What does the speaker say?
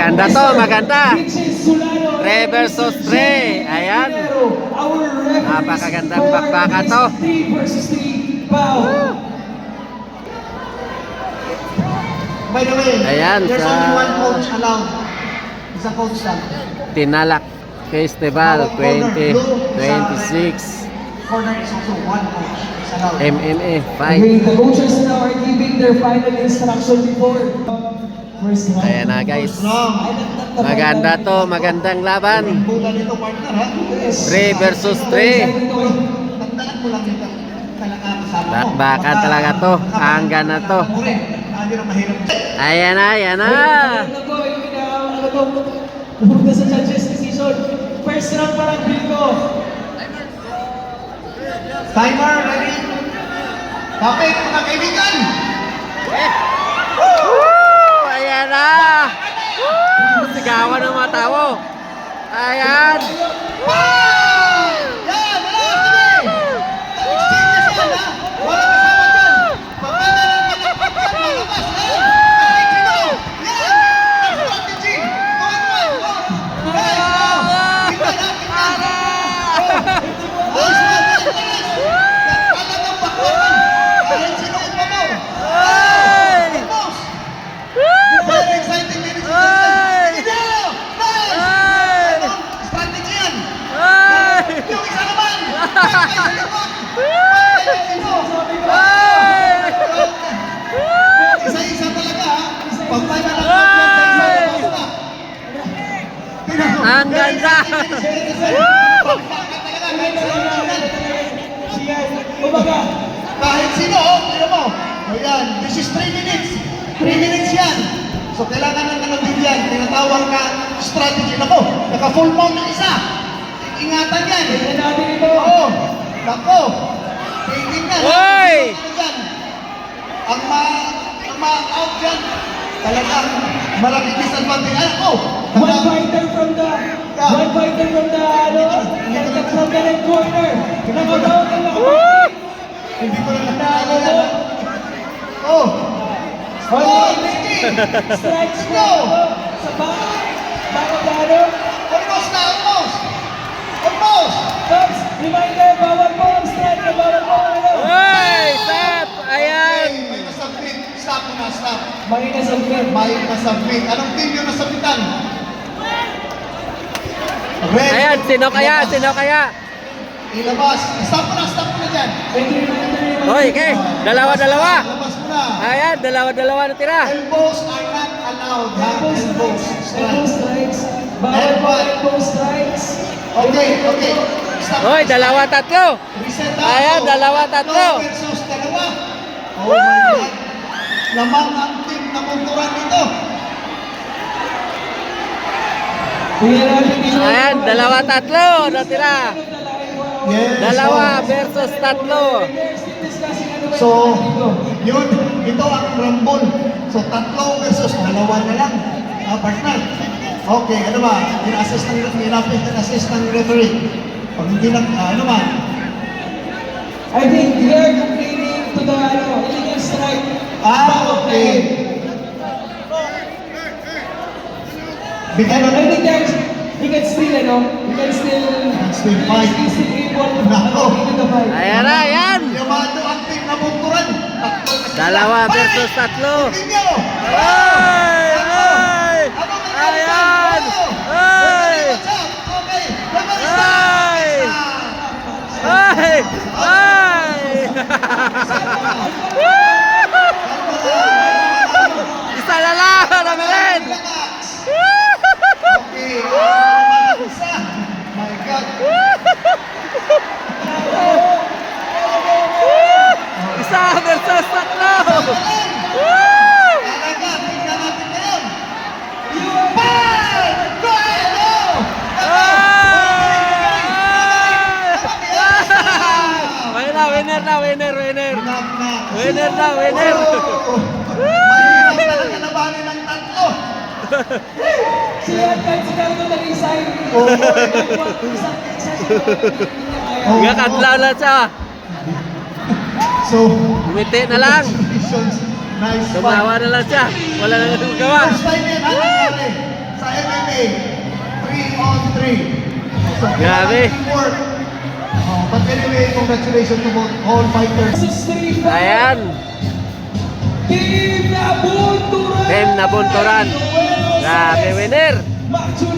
Maganda to, maganda. 3 versus 3. Ayan. Napakagandang bakbakan to. By the way, Ayan, there's sa only one coach allowed. Isa coach lang. Tinalak Festival 2026 Corner is also one coach. Is allowed. MMA Okay, fight. the coaches now are giving their final instruction before first round. Ayan na guys. Strong. Maganda to, magandang laban. Bulan nito partner ha. 3 versus 3. Tandaan mo lang dito. Talaga kasama mo. Bakbakan talaga to. Hanggan na to. Hindi na mahirap. Ayan na, ayan na. Ano po, yung pumunta sa judges decision. First round parang feel ko. Timer, ready? Kapit, mga kaibigan! Woo! Ayan na. Woo! Sigawan ng mga tao. Ayan. Yan! Wala! Sige! Serious yan ha! Wala kasama dyan! Pagkana lang pinagpagyan, malabas! Kahit sino! Yan! Ang strategy! Tuwan mo! Guys! Kita na! Kita na! Ayos mo! Talagang bakbakan! Kahit sino ang pamor! Boss! Very exciting, ladies and gentlemen! Sige! Nice! Strategy yan! Yung isa naman! Patay sa likod! Patay sa likod! Isa-isa talaga ha! Pagpay na lang sa isa basta! Ang ganda. Pagpaka talaga kahit sino! Kumbaga, Kahit sino, tignan mo! Ayan, this is 3 minutes! 3 minutes yan! So kailangan ng nabigyan, tinatawag na strategy. Nako, naka-full mount ng isa! Ingatan yan! tingnan natin ito. Oo! Nako! Tingnan! Hoy! Ano dyan? Ang ma-out dyan, talagang malaking disadvantage. Ay, oh! One fighter from the red corner. Nakagawa ka lang. Hindi ko na nakakala yan. Oh! Oh, Nicky! Strikes Go! sa baka. Almost na, almost! Almost! Folks, reminder, bawal po ang strike na bawal po ang ano. Hoy! Stop! Ayan. May nasabit. Stop mo na, stop. Makina sa green. May nasabit. Anong team yung nasabitan? Red. Ayan, sino kaya? Sino kaya? Ilabas. Stop mo na dyan. Hoy, okay. Dalawa-dalawa. Ilabas mo na. Ayan, dalawa-dalawa na tira. Elbows are not allowed. Ha? Elbows. Elbow strikes. Bawal po elbow strikes. Okay, okay. Stop. Hoy, dalawa-tatlo. Reset na. Ayan, dalawa-tatlo. Versus dalawa. Oh my God. Lamang ang team na kulturan dito. Ayan, dalawa-tatlo na tira. Yes. Dalawa versus tatlo. So, yun, ito ang rumble. So, tatlo versus dalawa na lang. Partner. Okay, ano ba? In-assist ng referee. Pag hindi lang, ano ba? I think they are complaining to the illegal strike. Okay. Bigyan I na think there's, he can still Still fight. He's still able to Nako. continue the fight. Ayan na, ayan. Yamado ang team na bunturan. Tatlo na sila. Dalawa Fight! versus tatlo. Ninyo! Hoy! Hoy! Ano ang Ayan! Hoy! Okay. Referee Hoy! stop. Hoy! Hoy! Isa na lang, Ramelin! Okay. Isa. My God. Isa versus tatlo! Talaga, tingnan natin ngayon. Fight! Go ahead! Winner na, winner! Winner na, winner! Mahirap talaga labanin ng tatlo. Siya kahit si Carlo nag-resign. Gakadlaw na siya. So, Umiti na lang. congratulations. Nice fight. Tumawa na lang siya. Wala na nang gawa. First time yan, ha? Nangyari. sa MMA, 3 on 3. So, Grabe. teamwork. But anyway, congratulations to all fighters. Ayan. Team Nabunturan! Team Nabunturan. Grabe, winner. Mark Jun